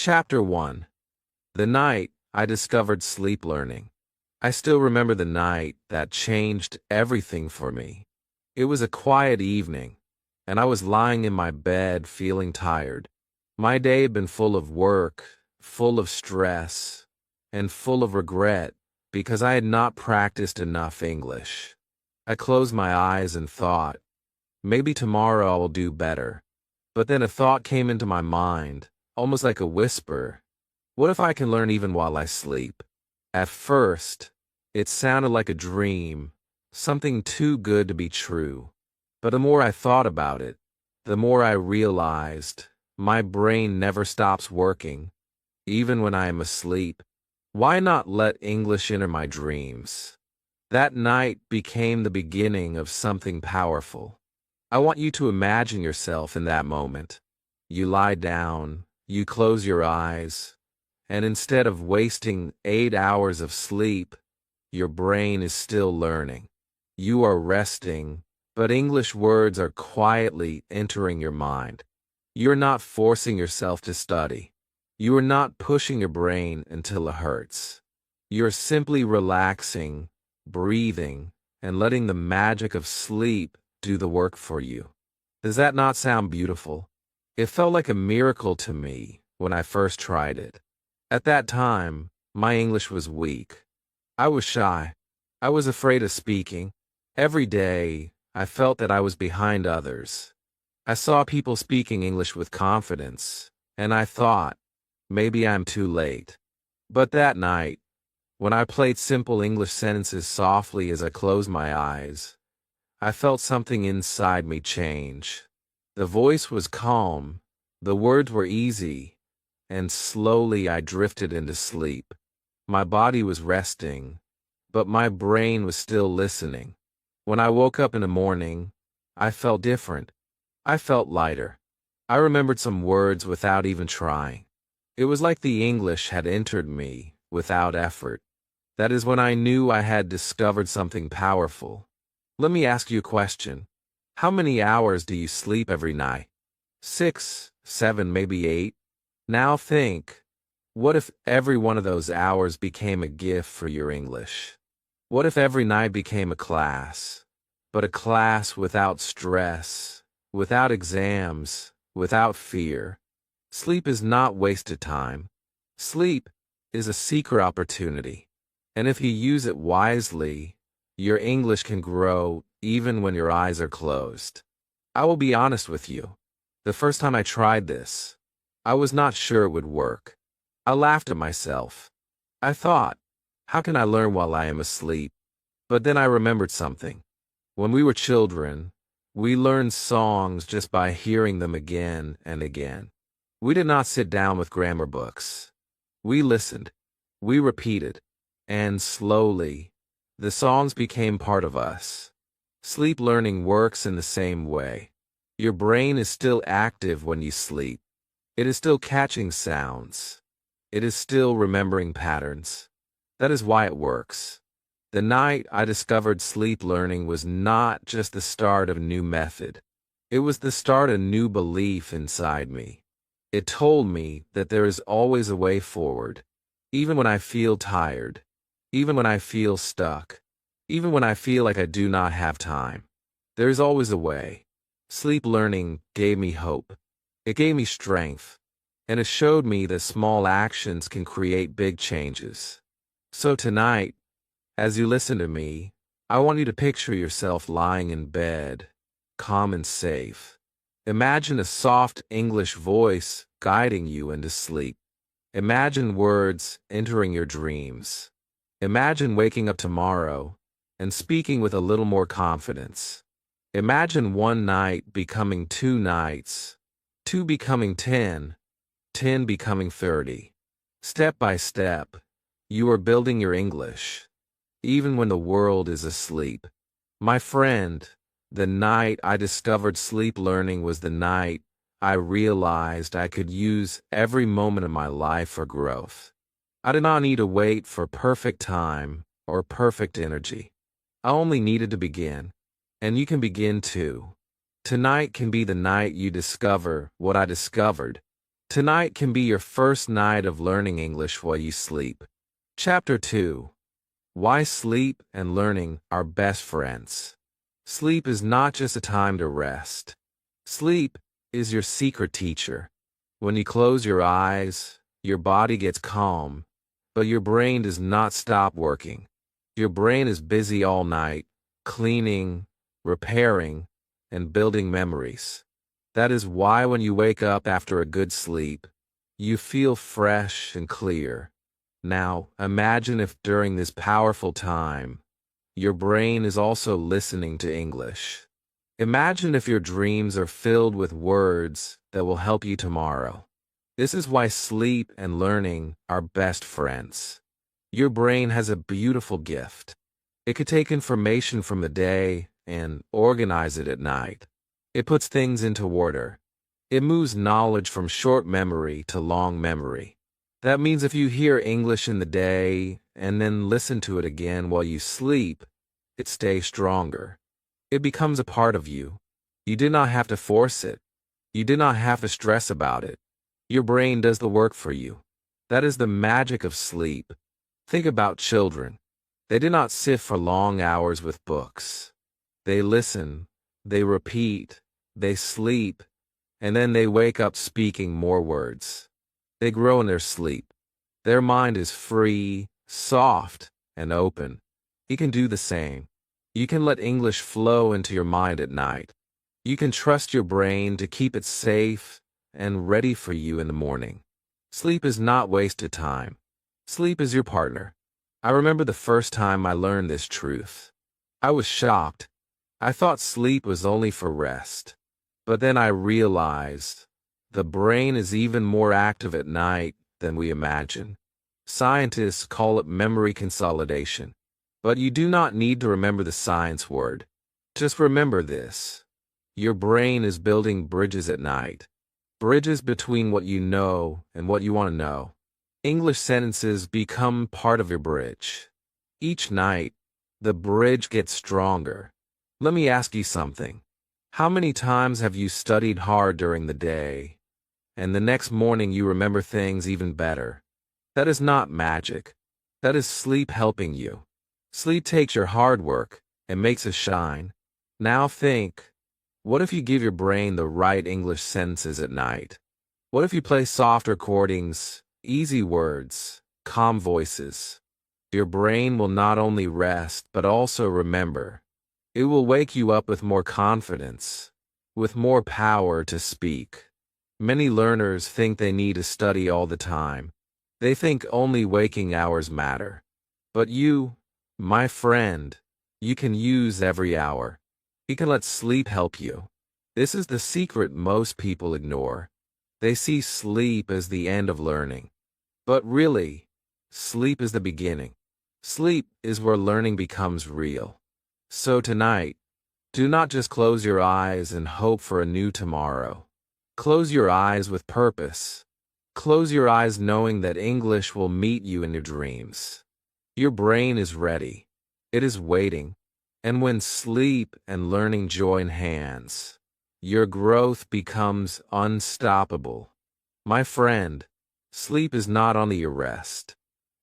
Chapter 1. The night I discovered sleep learning. I still remember the night that changed everything for me. It was a quiet evening, and I was lying in my bed feeling tired. My day had been full of work, full of stress, and full of regret because I had not practiced enough English. I closed my eyes and thought, maybe tomorrow I will do better. But then a thought came into my mind, almost like a whisper. What if I can learn even while I sleep? At first, it sounded like a dream, something too good to be true. But the more I thought about it, the more I realized my brain never stops working, even when I am asleep. Why not let English enter my dreams? That night became the beginning of something powerful. I want you to imagine yourself in that moment. You lie down, you close your eyes, and instead of wasting 8 hours of sleep, your brain is still learning. You are resting, but English words are quietly entering your mind. You're not forcing yourself to study. You are not pushing your brain until it hurts. You're simply relaxing, breathing, and letting the magic of sleep do the work for you. Does that not sound beautiful? It felt like a miracle to me when I first tried it. At that time, my English was weak. I was shy. I was afraid of speaking. Every day, I felt that I was behind others. I saw people speaking English with confidence, and I thought, maybe I'm too late. But that night, when I played simple English sentences softly as I closed my eyes, I felt something inside me change. The voice was calm, the words were easy, and slowly I drifted into sleep. My body was resting, but my brain was still listening. When I woke up in the morning, I felt different. I felt lighter. I remembered some words without even trying. It was like the English had entered me without effort. That is when I knew I had discovered something powerful. Let me ask you a question. How many hours do you sleep every night? 6, 7, maybe 8? Now think, what if every one of those hours became a gift for your English? What if every night became a class, but a class without stress, without exams, without fear? Sleep is not wasted time. Sleep is a secret opportunity. And if you use it wisely, your English can grow even when your eyes are closed. I will be honest with you. The first time I tried this, I was not sure it would work. I laughed at myself. I thought, how can I learn while I am asleep? But then I remembered something. When we were children, we learned songs just by hearing them again and again. We did not sit down with grammar books. We listened. We repeated. And slowly, the songs became part of us. Sleep learning works in the same way. Your brain is still active when you sleep. It is still catching sounds. It is still remembering patterns. That is why it works. The night I discovered sleep learning was not just the start of a new method. It was the start of a new belief inside me. It told me that there is always a way forward, even when I feel tired, even when I feel stuck, even when I feel like I do not have time. There is always a way. Sleep learning gave me hope. It gave me strength, and it showed me that small actions can create big changes. So tonight, as you listen to me, I want you to picture yourself lying in bed, calm and safe. Imagine a soft English voice guiding you into sleep. Imagine words entering your dreams. Imagine waking up tomorrow and speaking with a little more confidence. Imagine one night becoming 2 nights, 2 becoming 10, 10 becoming 30. Step by step, you are building your English, even when the world is asleep. My friend, the night I discovered sleep learning was the night I realized I could use every moment of my life for growth. I did not need to wait for perfect time or perfect energy. I only needed to begin. And you can begin too. Tonight can be the night you discover what I discovered. Tonight can be your first night of learning English while you sleep. Chapter 2. Why Sleep and Learning Are Best Friends. Sleep is not just a time to rest. Sleep is your secret teacher. When you close your eyes, your body gets calm, but your brain does not stop working. Your brain is busy all night, cleaning, repairing, and building memories. That is why when you wake up after a good sleep, you feel fresh and clear. Now, imagine if during this powerful time, your brain is also listening to English. Imagine if your dreams are filled with words that will help you tomorrow. This is why sleep and learning are best friends. Your brain has a beautiful gift. It could take information from the day and organize it at night. It puts things into order. It moves knowledge from short memory to long memory. That means if you hear English in the day and then listen to it again while you sleep, it stays stronger. It becomes a part of you. You do not have to force it. You do not have to stress about it. Your brain does the work for you. That is the magic of sleep. Think about children. They do not sit for long hours with books. They listen, they repeat, they sleep, and then they wake up speaking more words. They grow in their sleep. Their mind is free, soft, and open. You can do the same. You can let English flow into your mind at night. You can trust your brain to keep it safe and ready for you in the morning. Sleep is not wasted time. Sleep is your partner. I remember the first time I learned this truth. I was shocked. I thought sleep was only for rest. But then I realized the brain is even more active at night than we imagine. Scientists call it memory consolidation. But you do not need to remember the science word. Just remember this. Your brain is building bridges at night. Bridges between what you know and what you want to know. English sentences become part of your bridge. Each night, the bridge gets stronger. Let me ask you something. How many times have you studied hard during the day, and the next morning you remember things even better? That is not magic. That is sleep helping you. Sleep takes your hard work and makes it shine. Now think, what if you give your brain the right English sentences at night? What if you play soft recordings, easy words, calm voices? Your brain will not only rest, but also remember. It will wake you up with more confidence, with more power to speak. Many learners think they need to study all the time. They think only waking hours matter. But you, my friend, you can use every hour. You can let sleep help you. This is the secret most people ignore. They see sleep as the end of learning. But really, sleep is the beginning. Sleep is where learning becomes real. So tonight, do not just close your eyes and hope for a new tomorrow. Close your eyes with purpose. Close your eyes knowing that English will meet you in your dreams. Your brain is ready. It is waiting. And when sleep and learning join hands, your growth becomes unstoppable. My friend, sleep is not only your rest.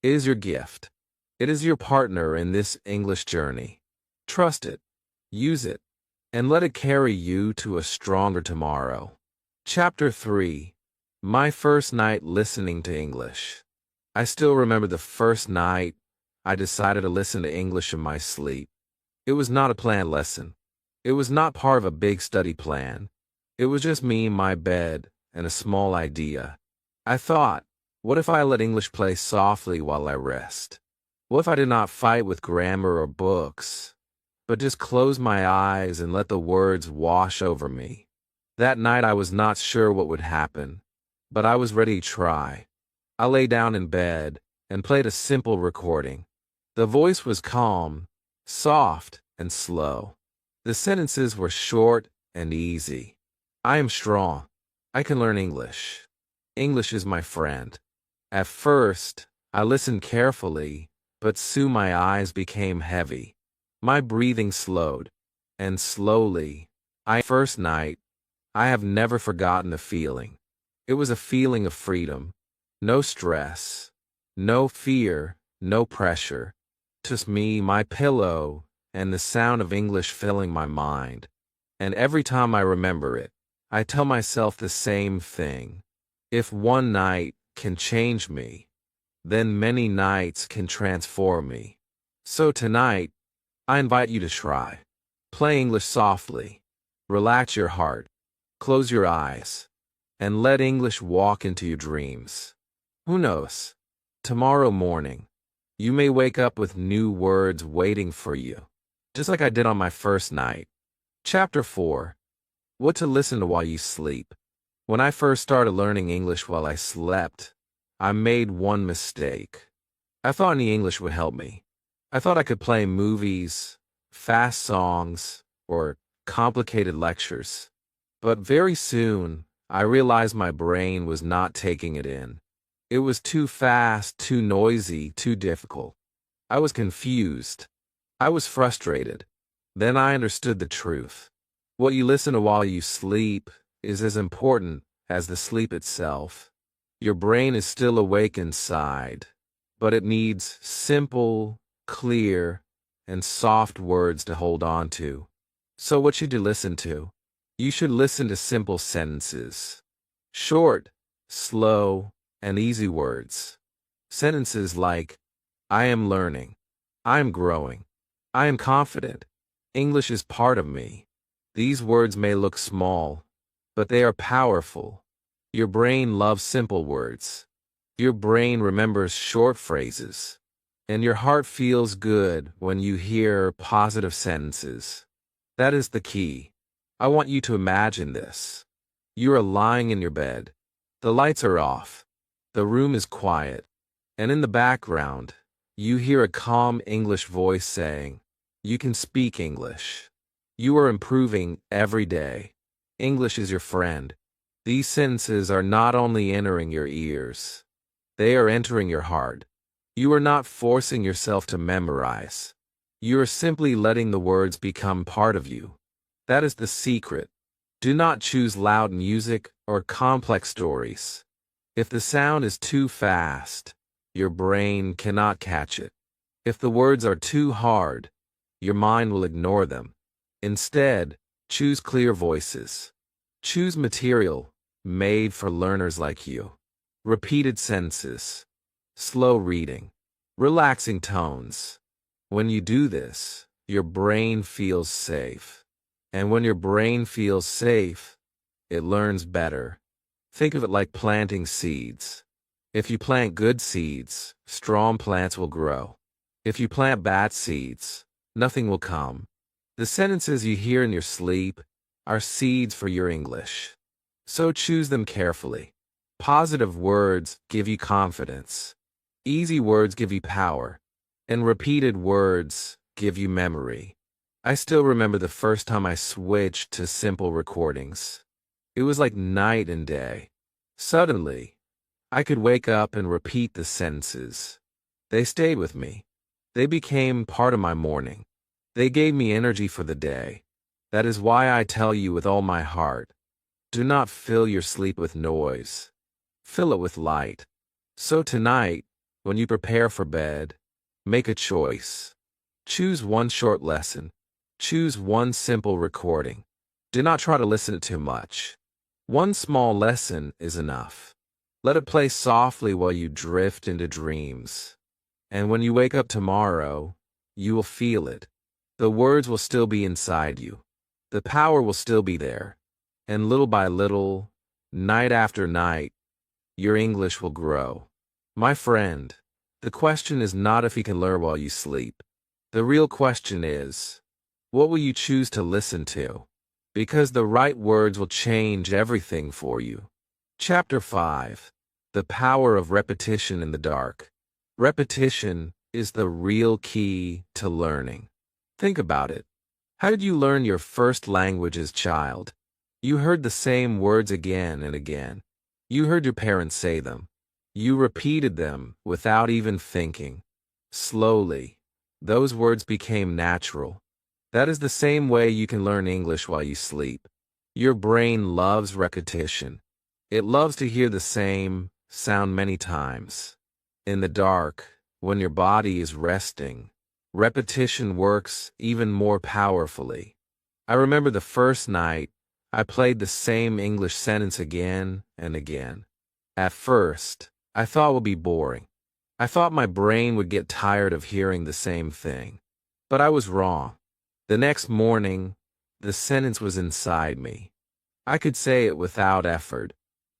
It is your gift. It is your partner in this English journey. Trust it, use it, and let it carry you to a stronger tomorrow. Chapter 3. My first night listening to English. I still remember the first night I decided to listen to English in my sleep. It was not a planned lesson. It was not part of a big study plan. It was just me, my bed, and a small idea. I thought, what if I let English play softly while I rest? What if I did not fight with grammar or books, but just close my eyes and let the words wash over me? That night I was not sure what would happen, but I was ready to try. I lay down in bed and played a simple recording. The voice was calm, soft, and slow. The sentences were short and easy. I am strong. I can learn English. English is my friend. At first, I listened carefully, but soon my eyes became heavy. My breathing slowed, and slowly, first night, I have never forgotten the feeling. It was a feeling of freedom. No stress, no fear, no pressure. Just me, my pillow, and the sound of English filling my mind. And every time I remember it, I tell myself the same thing. If one night can change me, then many nights can transform me. So tonight, I invite you to try. Play English softly. Relax your heart. Close your eyes. And let English walk into your dreams. Who knows? Tomorrow morning, you may wake up with new words waiting for you, just like I did on my first night. Chapter 4. What to listen to while you sleep. When I first started learning English while I slept, I made one mistake. I thought any English would help me. I thought I could play movies, fast songs, or complicated lectures. But very soon, I realized my brain was not taking it in. It was too fast, too noisy, too difficult. I was confused. I was frustrated. Then I understood the truth. What you listen to while you sleep is as important as the sleep itself. Your brain is still awake inside, but it needs simple, clear, and soft words to hold on to. So what should you listen to? You should listen to simple sentences. Short, slow, and easy words. Sentences like, I am learning. I am growing. I am confident. English is part of me. These words may look small, but they are powerful. Your brain loves simple words. Your brain remembers short phrases. And your heart feels good when you hear positive sentences. That is the key. I want you to imagine this. You are lying in your bed. The lights are off. The room is quiet. And in the background, you hear a calm English voice saying, you can speak English. You are improving every day. English is your friend. These sentences are not only entering your ears, they are entering your heart. You are not forcing yourself to memorize. You are simply letting the words become part of you. That is the secret. Do not choose loud music or complex stories. If the sound is too fast, your brain cannot catch it. If the words are too hard, your mind will ignore them. Instead, choose clear voices. Choose material made for learners like you. Repeated sentences. Slow reading. Relaxing tones. When you do this, your brain feels safe. And when your brain feels safe, it learns better. Think of it like planting seeds. If you plant good seeds, strong plants will grow. If you plant bad seeds, nothing will come. The sentences you hear in your sleep are seeds for your English. So choose them carefully. Positive words give you confidence. Easy words give you power. And repeated words give you memory. I still remember the first time I switched to simple recordings. It was like night and day. Suddenly, I could wake up and repeat the sentences. They stayed with me. They became part of my morning. They gave me energy for the day. That is why I tell you with all my heart, do not fill your sleep with noise. Fill it with light. So tonight, when you prepare for bed, make a choice. Choose one short lesson. Choose one simple recording. Do not try to listen to too much. One small lesson is enough. Let it play softly while you drift into dreams. And when you wake up tomorrow, you will feel it. The words will still be inside you. The power will still be there. And little by little, night after night, your English will grow. My friend, the question is not if you can learn while you sleep. The real question is, what will you choose to listen to? Because the right words will change everything for you. Chapter 5. The Power of Repetition in the Dark. Repetition is the real key to learning. Think about it. How did you learn your first language as a child? You heard the same words again and again. You heard your parents say them. You repeated them without even thinking. Slowly, those words became natural. That is the same way you can learn English while you sleep. Your brain loves repetition. It loves to hear the same sound many times. In the dark, when your body is resting, repetition works even more powerfully. I remember the first night I played the same English sentence again and again. At first, I thought it would be boring. I thought my brain would get tired of hearing the same thing. But I was wrong. The next morning, the sentence was inside me. I could say it without effort.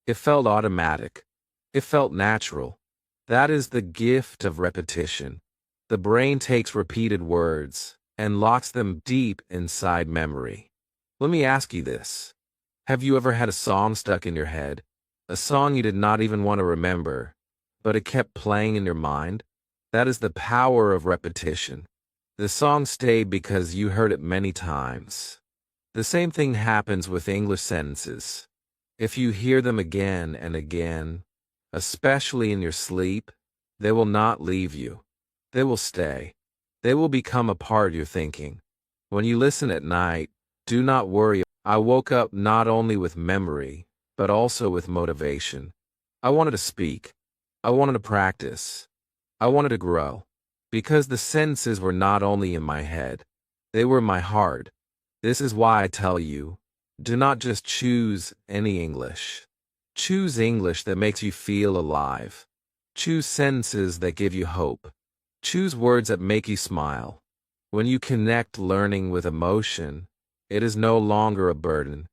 It felt automatic. It felt natural. That is the gift of repetition. The brain takes repeated words and locks them deep inside memory. Let me ask you this. Have you ever had a song stuck in your head? A song you did not even want to remember, but it kept playing in your mind? That is the power of repetition. The song stayed because you heard it many times. The same thing happens with English sentences. If you hear them again and again, especially in your sleep, they will not leave you. They will stay. They will become a part of your thinking. When you listen at night, do not worry. I woke up not only with memory, but also with motivation. I wanted to speak. I wanted to practice. I wanted to grow. Because the sentences were not only in my head, they were in my heart. This is why I tell you, do not just choose any English. Choose English that makes you feel alive. Choose sentences that give you hope. Choose words that make you smile. When you connect learning with emotion, it is no longer a burden.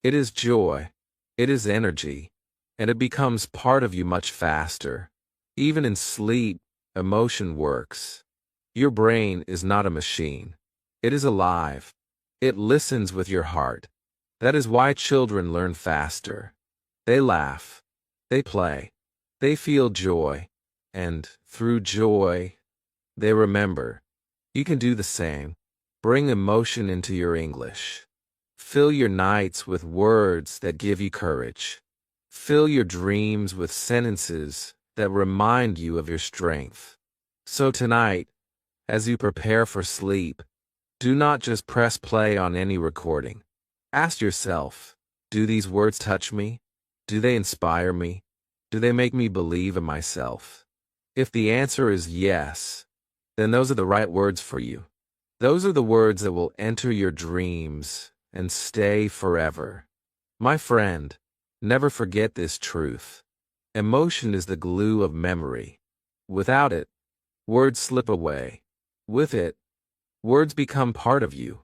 It is joy. It is energy. And it becomes part of you much faster. Even in sleep, emotion works. Your brain is not a machine. It is alive. It listens with your heart. That is why children learn faster. They laugh. They play. They feel joy. And through joy, they remember. You can do the same. Bring emotion into your English. Fill your nights with words that give you courage. Fill your dreams with sentences that remind you of your strength. So tonight, as you prepare for sleep, do not just press play on any recording. Ask yourself, do these words touch me? Do they inspire me? Do they make me believe in myself? If the answer is yes, then those are the right words for you. Those are the words that will enter your dreams and stay forever. My friend, never forget this truth. Emotion is the glue of memory. Without it, words slip away. With it, words become part of you.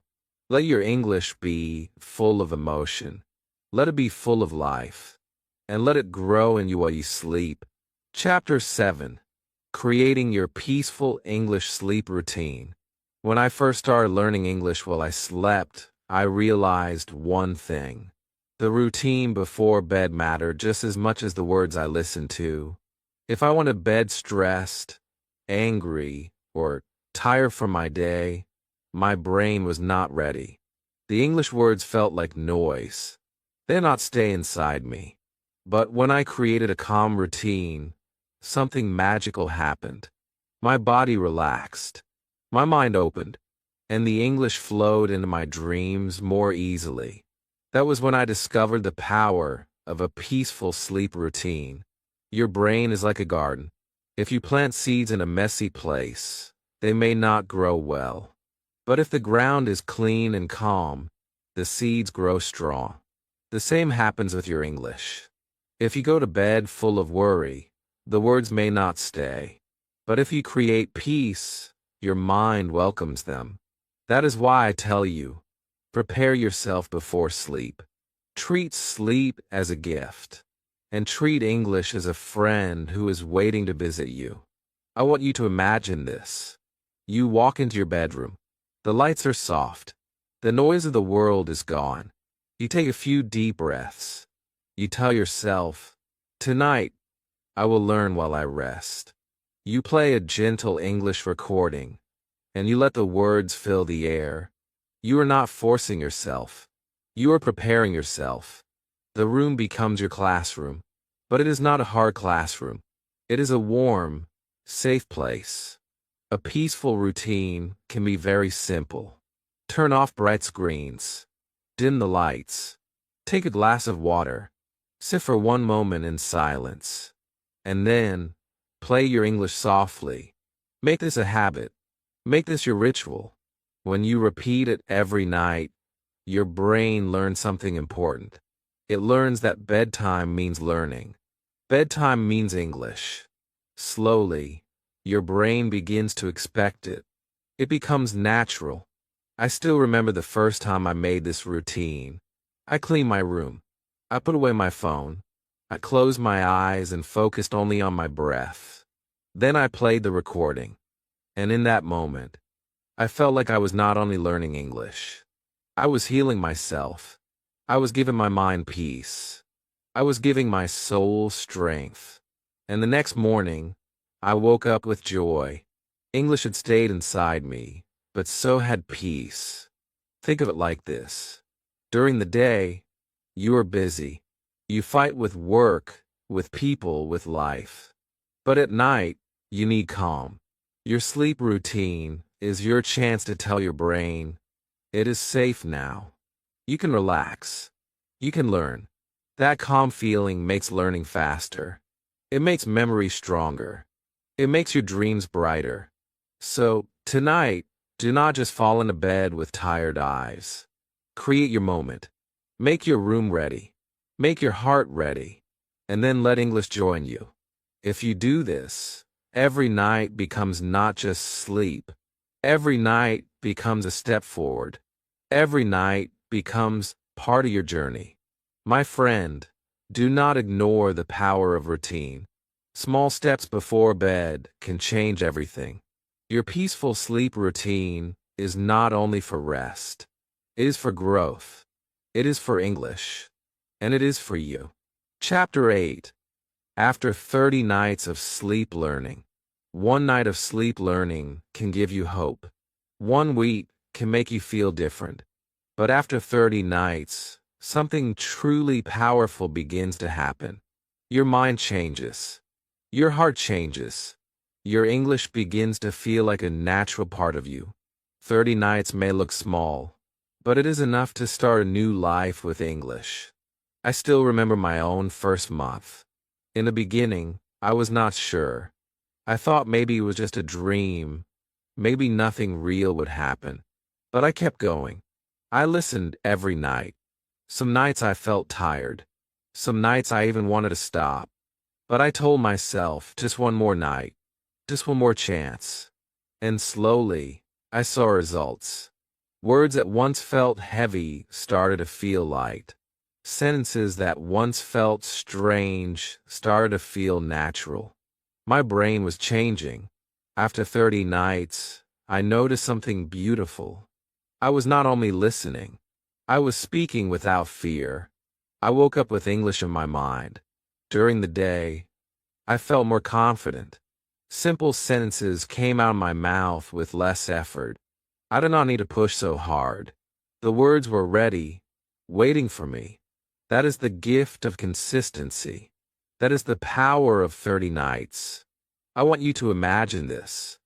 Let your English be full of emotion. Let it be full of life. And let it grow in you while you sleep. Chapter 7. Creating your peaceful English sleep routine. When I first started learning English while I slept, I realized one thing. The routine before bed mattered just as much as the words I listened to. If I went to bed stressed, angry, or tired from my day, my brain was not ready. The English words felt like noise. They did not stay inside me. But when I created a calm routine, something magical happened. My body relaxed. My mind opened. And the English flowed into my dreams more easily. That was when I discovered the power of a peaceful sleep routine. Your brain is like a garden. If you plant seeds in a messy place, they may not grow well. But if the ground is clean and calm, the seeds grow strong. The same happens with your English. If you go to bed full of worry, the words may not stay. But if you create peace, your mind welcomes them. That is why I tell you, prepare yourself before sleep. Treat sleep as a gift. And treat English as a friend who is waiting to visit you. I want you to imagine this. You walk into your bedroom. The lights are soft. The noise of the world is gone. You take a few deep breaths. You tell yourself, tonight, I will learn while I rest. You play a gentle English recording, and you let the words fill the air. You are not forcing yourself. You are preparing yourself. The room becomes your classroom, but it is not a hard classroom. It is a warm, safe place. A peaceful routine can be very simple. Turn off bright screens. Dim the lights. Take a glass of water. Sit for one moment in silence. And then, play your English softly. Make this a habit. Make this your ritual. When you repeat it every night, your brain learns something important. It learns that bedtime means learning. Bedtime means English. Slowly, your brain begins to expect it. It becomes natural. I still remember the first time I made this routine. I cleaned my room. I put away my phone. I closed my eyes and focused only on my breath. Then I played the recording. And in that moment, I felt like I was not only learning English. I was healing myself. I was giving my mind peace. I was giving my soul strength. And the next morning, I woke up with joy. English had stayed inside me, but so had peace. Think of it like this. During the day, you are busy. You fight with work, with people, with life. But at night, you need calm. Your sleep routine is your chance to tell your brain, it is safe now. You can relax. You can learn. That calm feeling makes learning faster. It makes memory stronger. It makes your dreams brighter. So, tonight, do not just fall into bed with tired eyes. Create your moment. Make your room ready. Make your heart ready. And then let English join you. If you do this, every night becomes not just sleep. Every night becomes a step forward. Every night becomes part of your journey. My friend, do not ignore the power of routine. Small steps before bed can change everything. Your peaceful sleep routine is not only for rest. It is for growth. It is for English. And it is for you. Chapter 8. After 30 nights of sleep learning. One night of sleep learning can give you hope. 1 week can make you feel different. But after 30 nights, something truly powerful begins to happen. Your mind changes. Your heart changes. Your English begins to feel like a natural part of you. 30 nights may look small, but it is enough to start a new life with English. I still remember my own first month. In the beginning, I was not sure. I thought maybe it was just a dream. Maybe nothing real would happen. But I kept going. I listened every night. Some nights I felt tired. Some nights I even wanted to stop. But I told myself, just one more night. Just one more chance. And slowly, I saw results. Words that once felt heavy started to feel light. Sentences that once felt strange started to feel natural. My brain was changing. After 30 nights, I noticed something beautiful. I was not only listening, I was speaking without fear. I woke up with English in my mind. During the day, I felt more confident. Simple sentences came out of my mouth with less effort. I did not need to push so hard. The words were ready, waiting for me. That is the gift of consistency. That is the power of 30 nights. I want you to imagine this.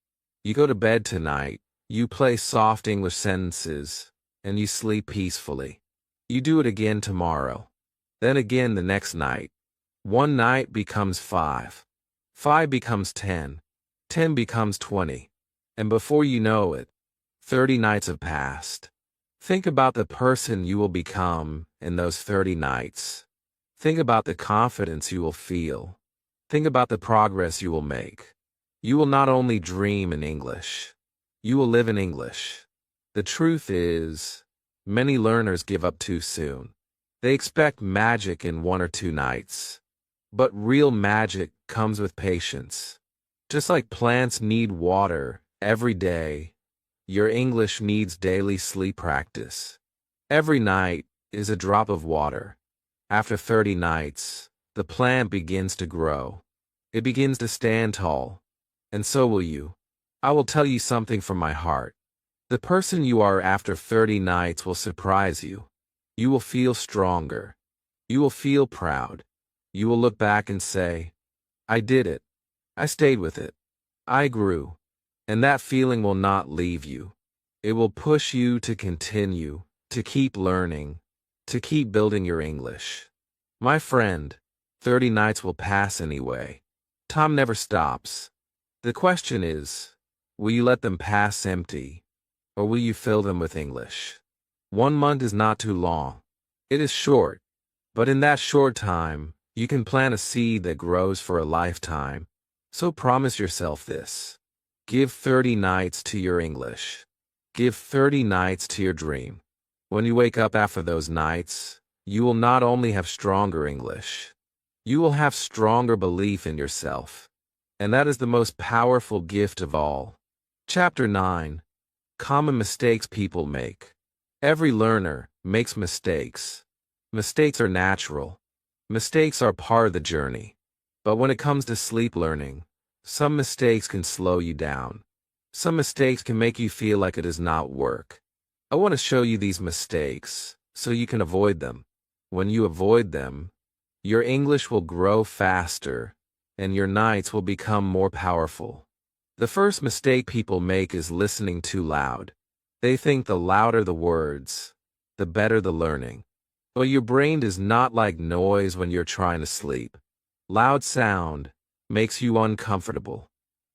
You go to bed tonight, you play soft English sentences, and you sleep peacefully. You do it again tomorrow. Then again the next night. 1 night becomes 5. 5 becomes 10. 10 becomes 20. And before you know it, 30 nights have passed. Think about the person you will become in those 30 nights. Think about the confidence you will feel. Think about the progress you will make. You will not only dream in English, you will live in English. The truth is, many learners give up too soon. They expect magic in 1 or 2 nights. But real magic comes with patience. Just like plants need water every day, your English needs daily sleep practice. Every night is a drop of water. After 30 nights, the plant begins to grow. It begins to stand tall. And so will you. I will tell you something from my heart. The person you are after 30 nights will surprise you. You will feel stronger. You will feel proud. You will look back and say, I did it. I stayed with it. I grew. And that feeling will not leave you. It will push you to continue, to keep learning, to keep building your English. My friend, 30 nights will pass anyway. Time never stops. The question is, will you let them pass empty, or will you fill them with English? 1 month is not too long. It is short, but in that short time, you can plant a seed that grows for a lifetime. So promise yourself this. Give 30 nights to your English. Give 30 nights to your dream. When you wake up after those nights, you will not only have stronger English, you will have stronger belief in yourself. And that is the most powerful gift of all. Chapter 9. Common mistakes people make. Every learner makes mistakes. Mistakes are natural. Mistakes are part of the journey. But when it comes to sleep learning, some mistakes can slow you down. Some mistakes can make you feel like it does not work. I want to show you these mistakes so you can avoid them. When you avoid them, your English will grow faster and your nights will become more powerful. The first mistake people make is listening too loud. They think the louder the words, the better the learning. But your brain is not like noise when you're trying to sleep. Loud sound makes you uncomfortable.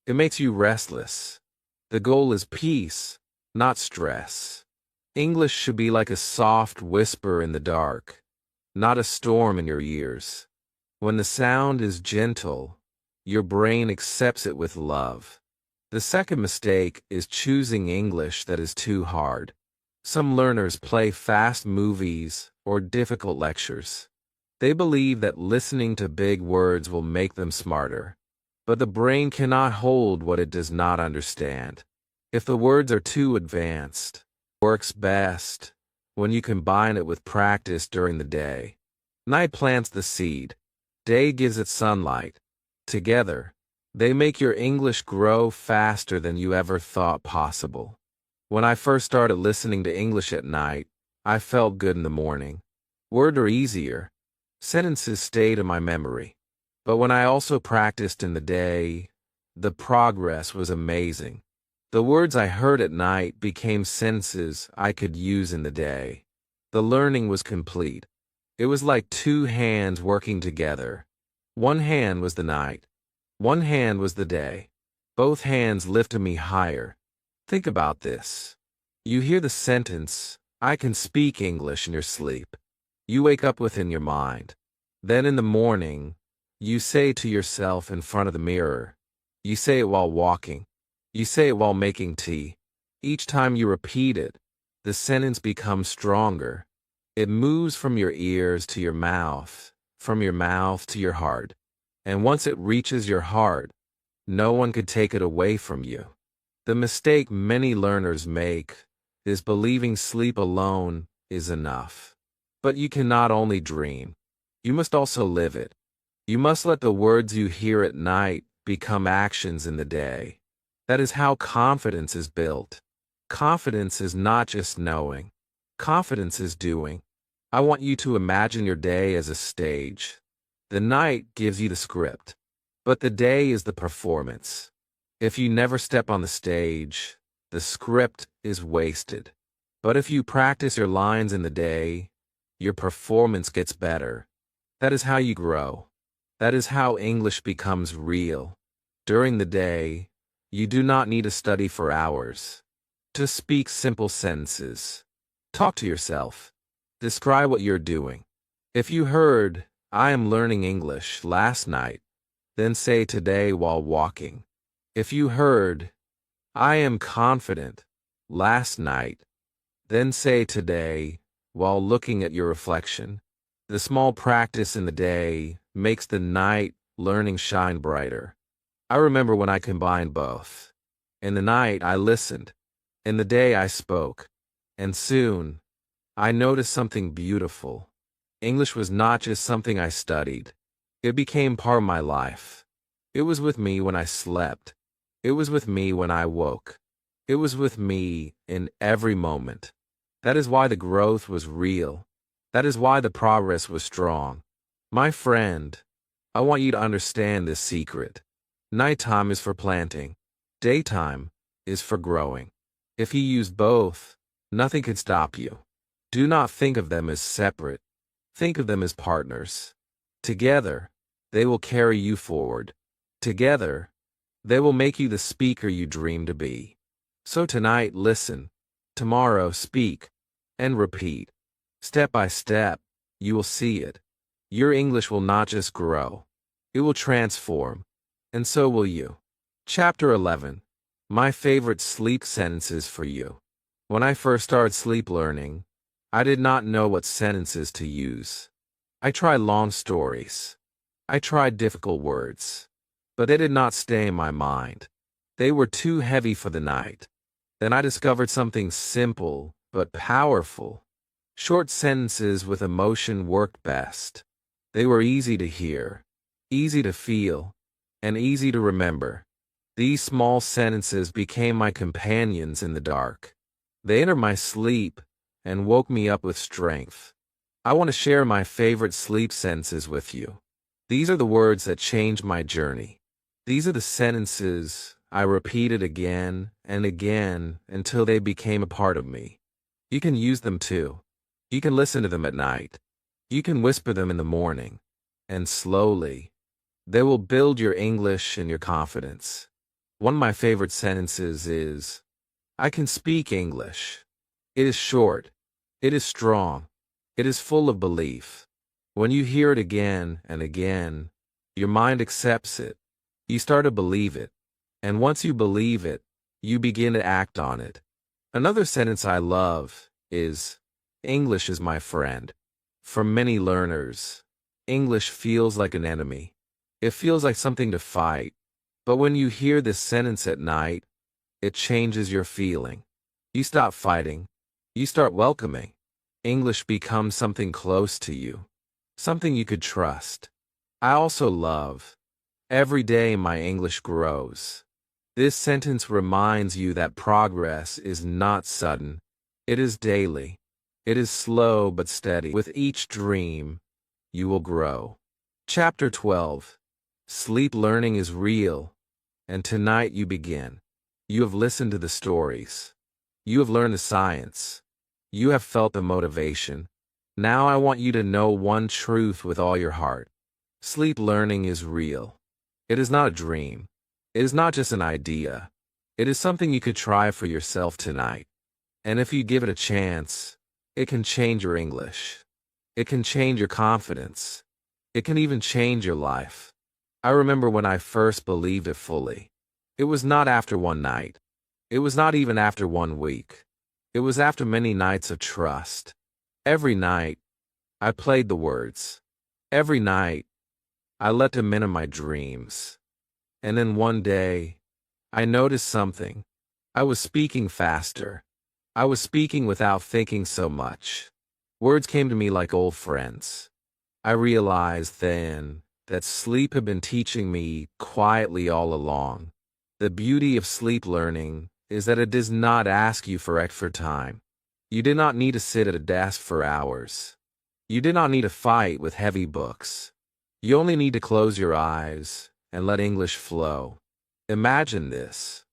It makes you restless. The goal is peace, not stress. English should be like a soft whisper in the dark, not a storm in your ears. When the sound is gentle, your brain accepts it with love. The second mistake is choosing English that is too hard. Some learners play fast movies or difficult lectures. They believe that listening to big words will make them smarter. But the brain cannot hold what it does not understand. If the words are too advanced, it works best when you combine it with practice during the day. Night plants the seed. Day gives it sunlight. Together, they make your English grow faster than you ever thought possible. When I first started listening to English at night, I felt good in the morning. Words are easier. Sentences stayed in my memory. But when I also practiced in the day, the progress was amazing. The words I heard at night became sentences I could use in the day. The learning was complete. It was like two hands working together. One hand was the night. One hand was the day. Both hands lifted me higher. Think about this. You hear the sentence, I can speak English in your sleep. You wake up within your mind. Then in the morning, you say to yourself in front of the mirror. You say it while walking. You say it while making tea. Each time you repeat it, the sentence becomes stronger. It moves from your ears to your mouth, from your mouth to your heart. And once it reaches your heart, no one could take it away from you. The mistake many learners make is believing sleep alone is enough. But you cannot only dream. You must also live it. You must let the words you hear at night become actions in the day. That is how confidence is built. Confidence is not just knowing. Confidence is doing. I want you to imagine your day as a stage. The night gives you the script, but the day is the performance. If you never step on the stage, the script is wasted. But if you practice your lines in the day, your performance gets better. That is how you grow. That is how English becomes real. During the day, you do not need to study for hours. Just speak simple sentences. Talk to yourself. Describe what you're doing. If you heard, I am learning English last night, then say today while walking. If you heard, I am confident last night, then say today while looking at your reflection. The small practice in the day makes the night learning shine brighter. I remember when I combined both. In the night I listened. In the day I spoke. And soon, I noticed something beautiful. English was not just something I studied. It became part of my life. It was with me when I slept. It was with me when I woke. It was with me in every moment. That is why the growth was real. That is why the progress was strong. My friend, I want you to understand this secret. Nighttime is for planting. Daytime is for growing. If you use both, nothing can stop you. Do not think of them as separate. Think of them as partners. Together, they will carry you forward. Together, they will make you the speaker you dream to be. So tonight, listen. Tomorrow, speak. And repeat. Step by step, you will see it. Your English will not just grow. It will transform. And so will you. Chapter 11. My favorite sleep sentences for you. When I first started sleep learning, I did not know what sentences to use. I tried long stories. I tried difficult words. But they did not stay in my mind. They were too heavy for the night. Then I discovered something simple but powerful. Short sentences with emotion worked best. They were easy to hear, easy to feel, and easy to remember. These small sentences became my companions in the dark. They entered my sleep and woke me up with strength. I want to share my favorite sleep sentences with you. These are the words that changed my journey. These are the sentences I repeated again and again until they became a part of me. You can use them too. You can listen to them at night. You can whisper them in the morning. And slowly, they will build your English and your confidence. One of my favorite sentences is, I can speak English. It is short. It is strong. It is full of belief. When you hear it again and again, your mind accepts it. You start to believe it. And once you believe it, you begin to act on it. Another sentence I love is, English is my friend. For many learners, English feels like an enemy. It feels like something to fight. But when you hear this sentence at night, it changes your feeling. You stop fighting. You start welcoming. English becomes something close to you, something you could trust. I also love, every day my English grows. This sentence reminds you that progress is not sudden. It is daily. It is slow but steady. With each dream, you will grow. Chapter 12. Sleep learning is real, and tonight you begin. You have listened to the stories. You have learned the science. You have felt the motivation. Now I want you to know one truth with all your heart. Sleep learning is real. It is not a dream. It is not just an idea. It is something you could try for yourself tonight. And if you give it a chance, it can change your English. It can change your confidence. It can even change your life. I remember when I first believed it fully. It was not after one night. It was not even after 1 week. It was after many nights of trust. Every night, I played the words. Every night, I let them into my dreams. And then one day, I noticed something. I was speaking faster. I was speaking without thinking so much. Words came to me like old friends. I realized then that sleep had been teaching me quietly all along. The beauty of sleep learning is that it does not ask you for extra time. You do not need to sit at a desk for hours. You do not need to fight with heavy books. You only need to close your eyes and let English flow. Imagine this.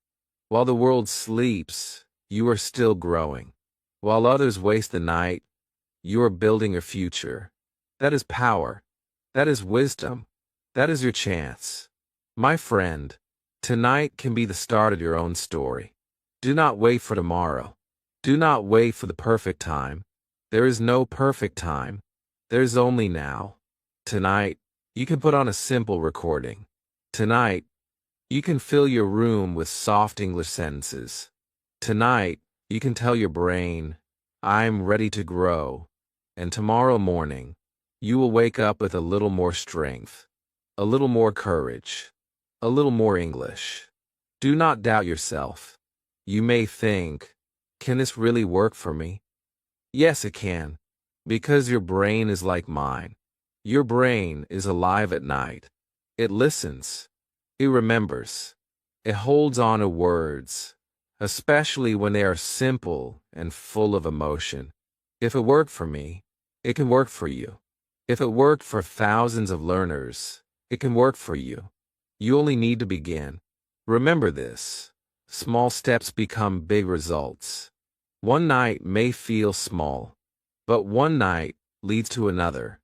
While the world sleeps, you are still growing. While others waste the night, you are building your future. That is power. That is wisdom. That is your chance. My friend, tonight can be the start of your own story. Do not wait for tomorrow. Do not wait for the perfect time. There is no perfect time. There is only now. Tonight, you can put on a simple recording. Tonight, you can fill your room with soft English sentences. Tonight, you can tell your brain, I'm ready to grow. And tomorrow morning, you will wake up with a little more strength, a little more courage, a little more English. Do not doubt yourself. You may think, can this really work for me? Yes, it can, because your brain is like mine. Your brain is alive at night. It listens. It remembers. It holds on to words, especially when they are simple and full of emotion. If it worked for me, it can work for you. If it worked for thousands of learners, it can work for you. You only need to begin. Remember this. Small steps become big results. One night may feel small, but one night leads to another.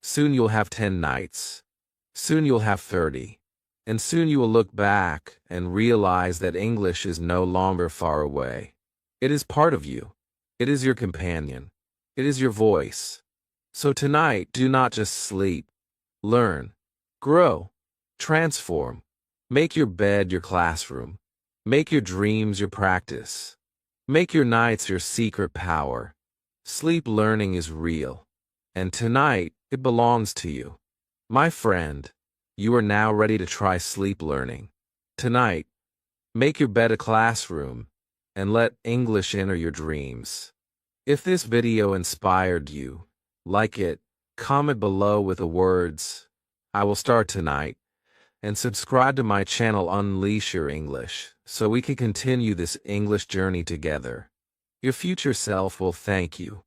Soon you'll have 10 nights. Soon you'll have 30. And soon you will look back and realize that English is no longer far away. It is part of you. It is your companion. It is your voice. So tonight, do not just sleep. Learn. Grow. Transform. Make your bed your classroom. Make your dreams your practice. Make your nights your secret power. Sleep learning is real. And tonight, it belongs to you. My friend, you are now ready to try sleep learning. Tonight, make your bed a classroom and let English enter your dreams. If this video inspired you, like it, comment below with the words, "I will start tonight," and subscribe to my channel Unleash Your English so we can continue this English journey together. Your future self will thank you.